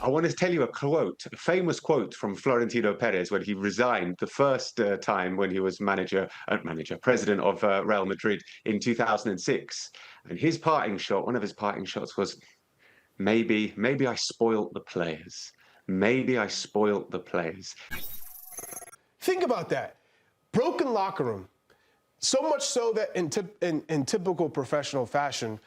I want to tell you a famous quote from Florentino Perez when he resigned the first time when he was president of Real Madrid in 2006. And his parting shot, one of his parting shots was, maybe I spoilt the players. Maybe I spoilt the players. Think about that. Broken locker room. So much so that in typical professional fashion,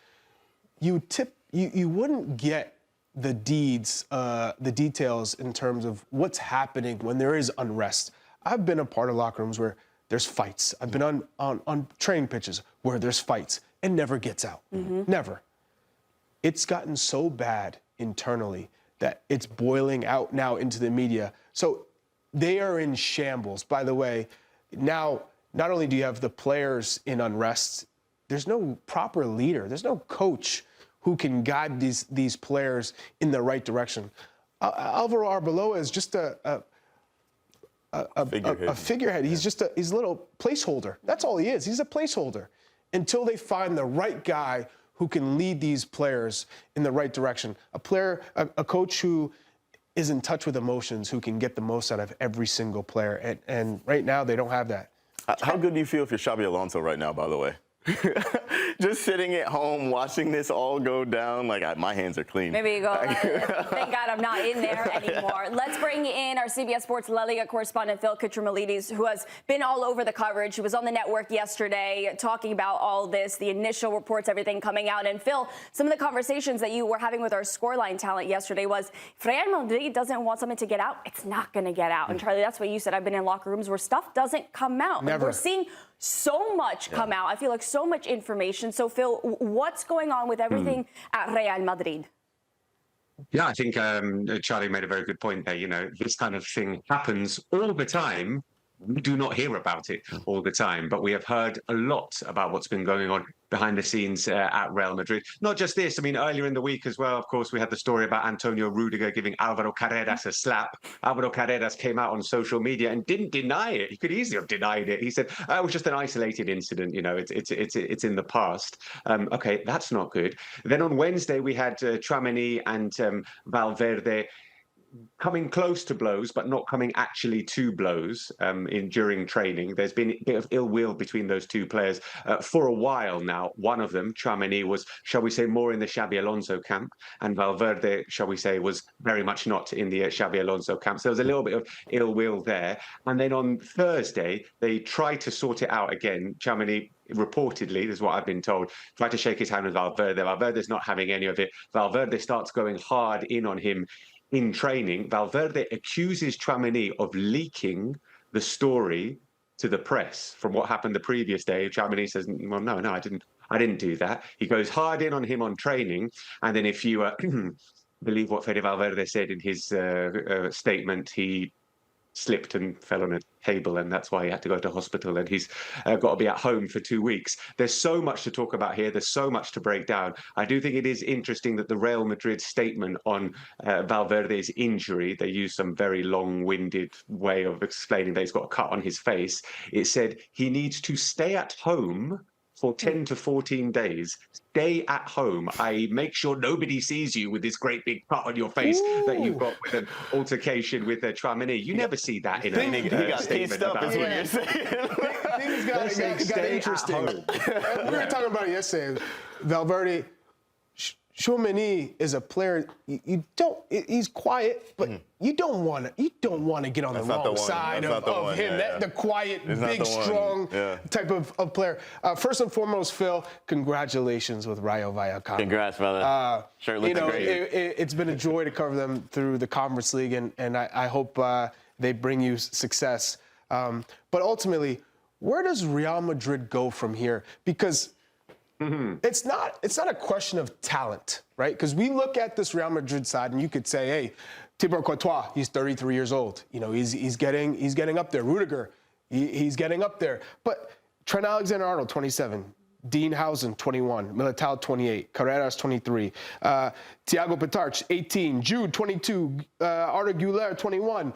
you wouldn't get the details in terms of what's happening when there is unrest. I've been a part of locker rooms where there's fights. I've been on training pitches where there's fights. It never gets out. Never. It's gotten so bad internally that it's boiling out now into the media. So they are in shambles. By the way, now not only do you have the players in unrest, there's no proper leader. There's no coach who can guide these players in the right direction. Alvaro Arbeloa is just a figurehead. He's just he's a little placeholder. That's all he is. He's a placeholder until they find the right guy who can lead these players in the right direction. A coach who is in touch with emotions, who can get the most out of every single player. And right now, they don't have that. How good do you feel if you're Xabi Alonso right now, by the way? Just sitting at home, watching this all go down, like, my hands are clean. Maybe you go, thank God I'm not in there anymore. Let's bring in our CBS Sports La Liga correspondent, Phil Kitramalides, who has been all over the coverage. He was on the network yesterday talking about all this, the initial reports, everything coming out. And Phil, some of the conversations that you were having with our scoreline talent yesterday was, if Real Madrid doesn't want something to get out, it's not going to get out. And Charlie, that's what you said. I've been in locker rooms where stuff doesn't come out. Never. We're seeing so much come out. I feel like so much information. So, Phil, what's going on with everything at Real Madrid? Yeah, I think Charlie made a very good point there. You know, this kind of thing happens all the time. We do not hear about it all the time, but we have heard a lot about what's been going on behind the scenes at Real Madrid. Not just this, I mean, earlier in the week as well, of course, we had the story about Antonio Rudiger giving Alvaro Carreras a slap. Alvaro Carreras came out on social media and didn't deny it. He could easily have denied it. He said, it was just an isolated incident, you know, it's in the past. Okay, that's not good. Then on Wednesday, we had Tchouaméni and Valverde coming close to blows, but not coming actually to blows during training. There's been a bit of ill will between those two players for a while now. One of them, Tchouaméni, was, shall we say, more in the Xabi Alonso camp, and Valverde, shall we say, was very much not in the Xabi Alonso camp. So there was a little bit of ill will there. And then on Thursday, they tried to sort it out again. Tchouaméni, reportedly, this is what I've been told, tried to shake his hand with Valverde. Valverde's not having any of it. Valverde starts going hard in on him in training. Valverde accuses Tchouaméni of leaking the story to the press from what happened the previous day. Tchouaméni says, well, no, I didn't do that. He goes hard in on him on training. And then if you believe what Fede Valverde said in his statement, he slipped and fell on a table, and that's why he had to go to hospital, and he's got to be at home for 2 weeks. There's so much to talk about here. There's so much to break down. I do think it is interesting that the Real Madrid statement on Valverde's injury, they used some very long-winded way of explaining that he's got a cut on his face. It said he needs to stay at home for 10 to 14 days. Stay at home. I make sure nobody sees you with this great big cut on your face that you've got with an altercation with Tchouaméni. You never see that in a statement about what you're saying. Things got interesting. We were talking about it yesterday. Valverde, Tchouaméni is a player. He's quiet, but you don't want to get on the wrong side of him. The quiet, big, strong type of player. First and foremost, Phil, congratulations with Rayo Vallecano. Congrats, brother. Sure, looks great. It's been a joy to cover them through the Conference League, and I hope they bring you success. But ultimately, where does Real Madrid go from here? Because it's not a question of talent, right? Because we look at this Real Madrid side, and you could say, hey, Thibaut Courtois, he's 33 years old. You know, he's getting up there. Rudiger, he's getting up there. But Trent Alexander-Arnold, 27. Dean Housen, 21. Militao, 28. Carreras, 23. Thiago Petarch, 18. Jude, 22. Arda Güler, 21.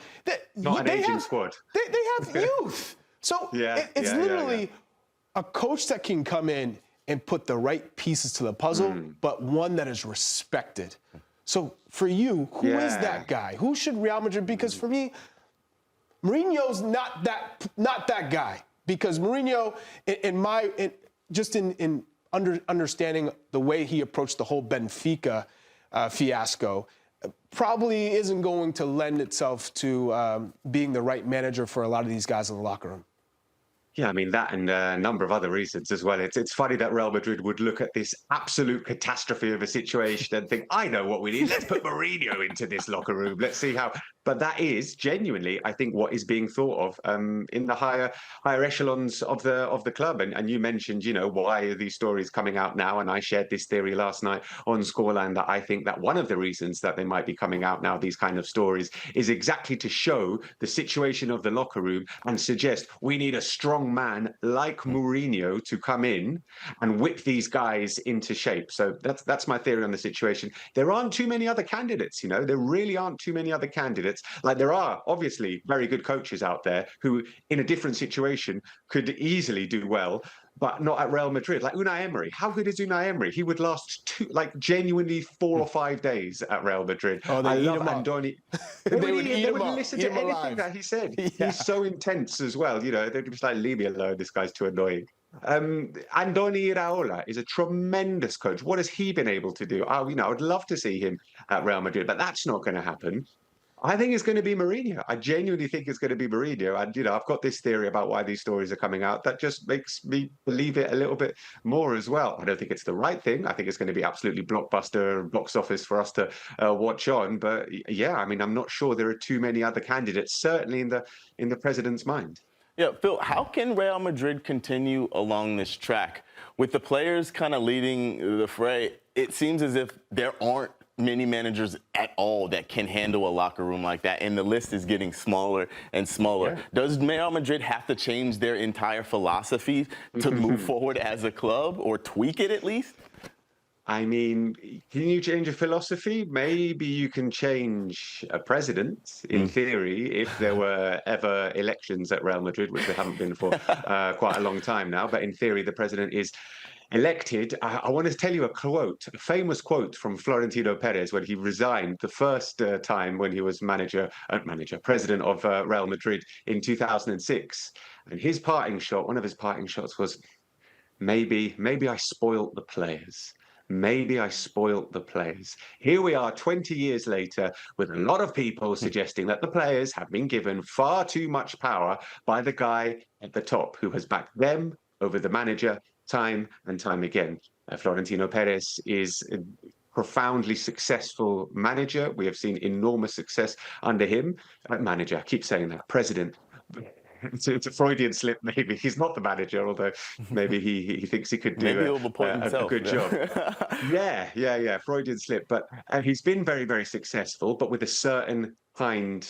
Not an aging squad. They have youth. So it's literally a coach that can come in and put the right pieces to the puzzle, but one that is respected. So for you, who is that guy? Who should Real Madrid? Because for me, Mourinho's not that guy. Because Mourinho, in understanding the way he approached the whole Benfica fiasco, probably isn't going to lend itself to being the right manager for a lot of these guys in the locker room. Yeah, I mean, that and a number of other reasons as well. It's funny that Real Madrid would look at this absolute catastrophe of a situation and think, I know what we need. Let's put Mourinho into this locker room. Let's see how. But that is genuinely, I think, what is being thought of in the higher echelons of the club. And you mentioned, why are these stories coming out now? And I shared this theory last night on Scoreline that I think that one of the reasons that they might be coming out now, these kind of stories, is exactly to show the situation of the locker room and suggest we need a strong man like Mourinho to come in and whip these guys into shape. So that's my theory on the situation. There aren't too many other candidates, there really aren't too many other candidates. Like there are obviously very good coaches out there who in a different situation could easily do well, but not at Real Madrid. Like Unai Emery. How good is Unai Emery? He would last genuinely 4 or 5 days at Real Madrid. Oh, I love Andoni. They would listen to anything that he said. Yeah. He's so intense as well. They'd just like, leave me alone. This guy's too annoying. Andoni Iraola is a tremendous coach. What has he been able to do? I would love to see him at Real Madrid, but that's not going to happen. I think it's going to be Mourinho. I genuinely think it's going to be Mourinho. And, I've got this theory about why these stories are coming out that just makes me believe it a little bit more as well. I don't think it's the right thing. I think it's going to be absolutely blockbuster, box office for us to watch on. But yeah, I mean, I'm not sure there are too many other candidates, certainly in the president's mind. Yeah, Phil, how can Real Madrid continue along this track? With the players kind of leading the fray, it seems as if there aren't many managers at all that can handle a locker room like that, and the list is getting smaller and smaller. Yeah. Does Real Madrid have to change their entire philosophy to move forward as a club, or tweak it at least? I mean, can you change a philosophy? Maybe you can change a president, in theory, if there were ever elections at Real Madrid, which there haven't been for quite a long time now. But in theory, the president is elected. I want to tell you a famous quote from Florentino Perez when he resigned the first time when he was president of Real Madrid in 2006. And his parting shot, one of his parting shots was, maybe I spoilt the players. Maybe I spoilt the players. Here we are 20 years later with a lot of people suggesting that the players have been given far too much power by the guy at the top who has backed them over the manager time and time again. Florentino Perez is a profoundly successful manager. We have seen enormous success under him. Manager, I keep saying that, president. It's a Freudian slip, maybe. He's not the manager, although maybe he thinks he could do a good job. Yeah, Freudian slip. But he's been very, very successful, but with a certain kind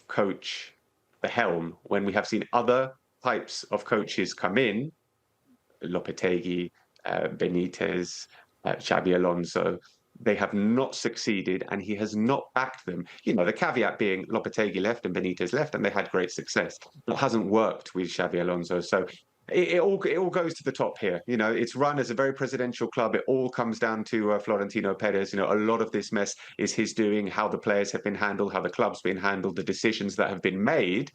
coach at the helm. When we have seen other types of coaches come in, Lopetegui, Benitez, Xabi Alonso, they have not succeeded, and he has not backed them. The caveat being Lopetegui left and Benitez left, and they had great success. It hasn't worked with Xabi Alonso. So it all goes to the top here. It's run as a very presidential club. It all comes down to Florentino Perez. A lot of this mess is his doing, how the players have been handled, how the club's been handled, the decisions that have been made.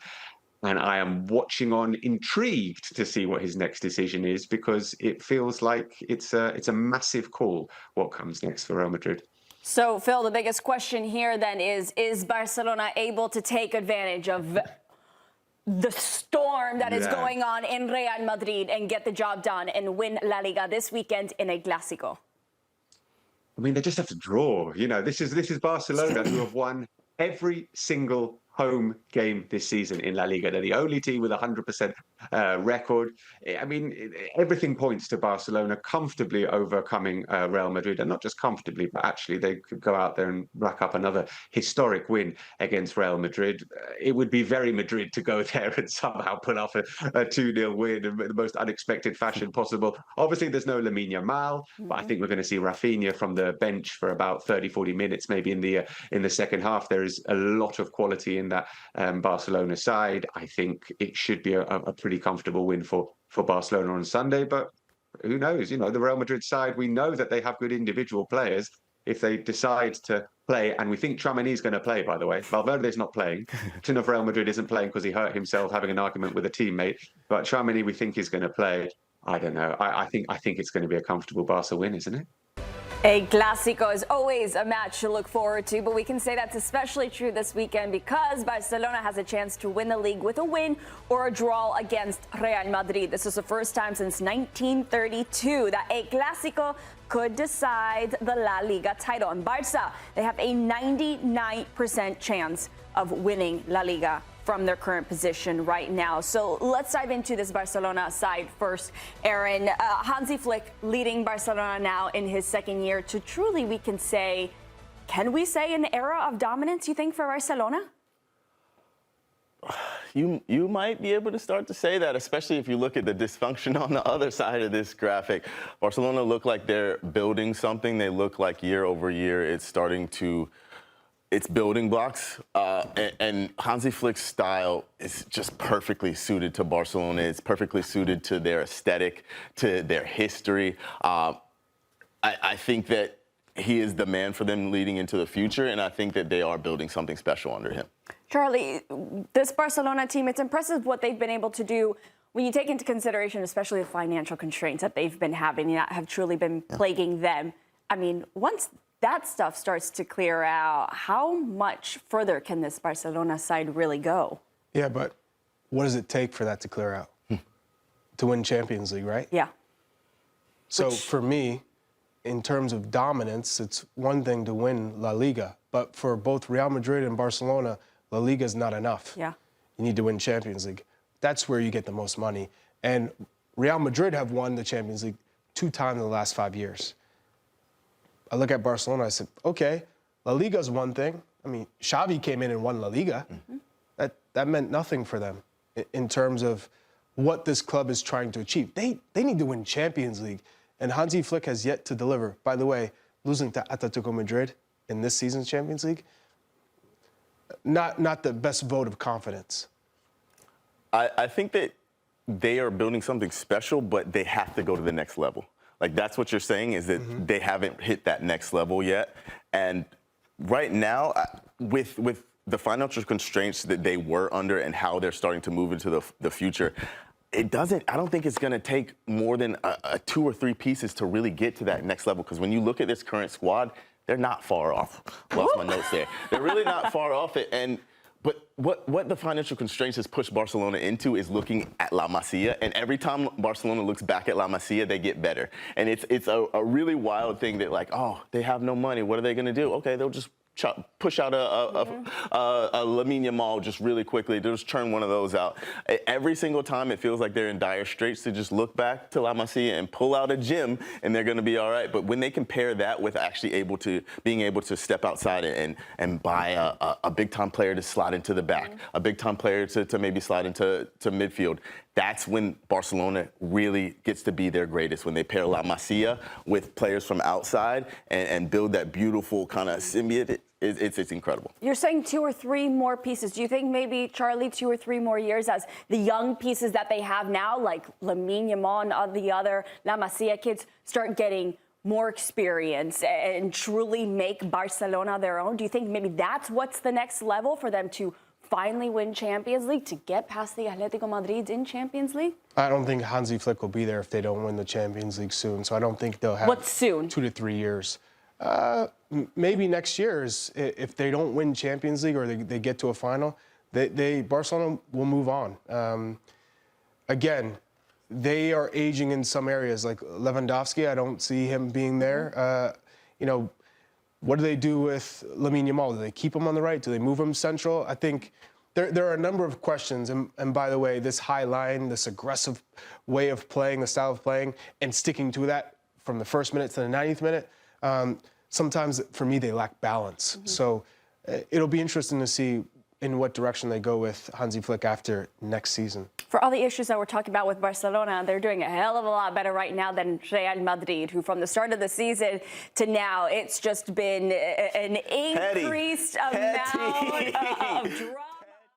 And I am watching on, intrigued to see what his next decision is, because it feels like it's a massive call what comes next for Real Madrid. So, Phil, the biggest question here then is Barcelona able to take advantage of the storm that is going on in Real Madrid and get the job done and win La Liga this weekend in a Clásico? I mean, they just have to draw. This is Barcelona who have won every single home game this season in La Liga. They're the only team with a 100% record. I mean, everything points to Barcelona comfortably overcoming Real Madrid, and not just comfortably, but actually they could go out there and rack up another historic win against Real Madrid. It would be very Madrid to go there and somehow pull off a 2-0 win in the most unexpected fashion possible. Obviously, there's no Lamine Yamal, but I think we're going to see Rafinha from the bench for about 30-40 minutes, maybe in the second half. There is a lot of quality in that Barcelona side. I think it should be a pretty comfortable win for Barcelona on Sunday, but who knows? The Real Madrid side, we know that they have good individual players. if they decide to play, and we think Tchouaméni is going to play, by the way. Valverde is not playing. Tin of Real Madrid isn't playing because he hurt himself having an argument with a teammate. But Tchouaméni, we think, is going to play. I don't know. I think it's going to be a comfortable Barca win, isn't it? A Clásico is always a match to look forward to, but we can say that's especially true this weekend because Barcelona has a chance to win the league with a win or a draw against Real Madrid. This is the first time since 1932 that a Clásico could decide the La Liga title. And Barca, they have a 99% chance of winning La Liga from their current position right now. So let's dive into this Barcelona side first. Aaron, Hansi Flick leading Barcelona now in his second year to truly, can we say an era of dominance, you think, for Barcelona? You might be able to start to say that, especially if you look at the dysfunction on the other side of this graphic. Barcelona look like they're building something. They look like year over year it's building blocks, and Hansi Flick's style is just perfectly suited to Barcelona. It's perfectly suited to their aesthetic, to their history. I think that he is the man for them leading into the future, and I think that they are building something special under him. Charlie, this Barcelona team, it's impressive what they've been able to do when you take into consideration, especially the financial constraints that they've been having that have truly been plaguing them. I mean, once that stuff starts to clear out, how much further can this Barcelona side really go? Yeah, but what does it take for that to clear out? To win Champions League, right? Yeah. So for me, in terms of dominance, it's one thing to win La Liga, but for both Real Madrid and Barcelona, La Liga is not enough. Yeah. You need to win Champions League. That's where you get the most money. And Real Madrid have won the Champions League 2 times in the last 5 years. I look at Barcelona, I said, okay, La Liga is one thing. I mean, Xavi came in and won La Liga. That meant nothing for them in terms of what this club is trying to achieve. They need to win Champions League, and Hansi Flick has yet to deliver. By the way, losing to Atletico Madrid in this season's Champions League, not the best vote of confidence. I think that they are building something special, but they have to go to the next level. Like, that's what you're saying, is that they haven't hit that next level yet. And right now, with the financial constraints that they were under and how they're starting to move into the future, I don't think it's going to take more than 2 or 3 pieces to really get to that next level. Because when you look at this current squad, they're not far off. Lost my notes there. They're really not far off it. But what the financial constraints has pushed Barcelona into is looking at La Masia, and every time Barcelona looks back at La Masia, they get better. And it's a really wild thing that, like, oh, they have no money. What are they going to do? Okay, they'll just push out a Lamine Yamal just really quickly. They'll just churn one of those out. Every single time it feels like they're in dire straits to just look back to La Masia and pull out a gem, and they're going to be all right. But when they compare that with actually being able to step outside and buy a big-time player to slide into the back, a big-time player to maybe slide into midfield, that's when Barcelona really gets to be their greatest, when they pair La Masia with players from outside and build that beautiful kind of symbiote. It's incredible. You're saying 2 or 3 more pieces. Do you think maybe, Charlie, 2 or 3 more years as the young pieces that they have now, like Lamine Yamal and the other La Masia kids, start getting more experience and truly make Barcelona their own? Do you think maybe that's what's the next level for them to finally win Champions League, to get past the Atletico Madrid in Champions League? I don't think Hansi Flick will be there if they don't win the Champions League soon. So I don't think they'll have What's soon? 2 to 3 years. Maybe next year, if they don't win Champions League or they get to a final, Barcelona will move on. Again, they are aging in some areas, like Lewandowski. I don't see him being there. What do they do with Lamine Yamal? Do they keep him on the right? Do they move him central? I think there are a number of questions. And by the way, this high line, this aggressive way of playing, the style of playing, and sticking to that from the first minute to the 90th minute, sometimes for me they lack balance. So it'll be interesting to see in what direction they go with Hansi Flick after next season. For all the issues that we're talking about with Barcelona, they're doing a hell of a lot better right now than Real Madrid, who from the start of the season to now, it's just been an increased amount of drama.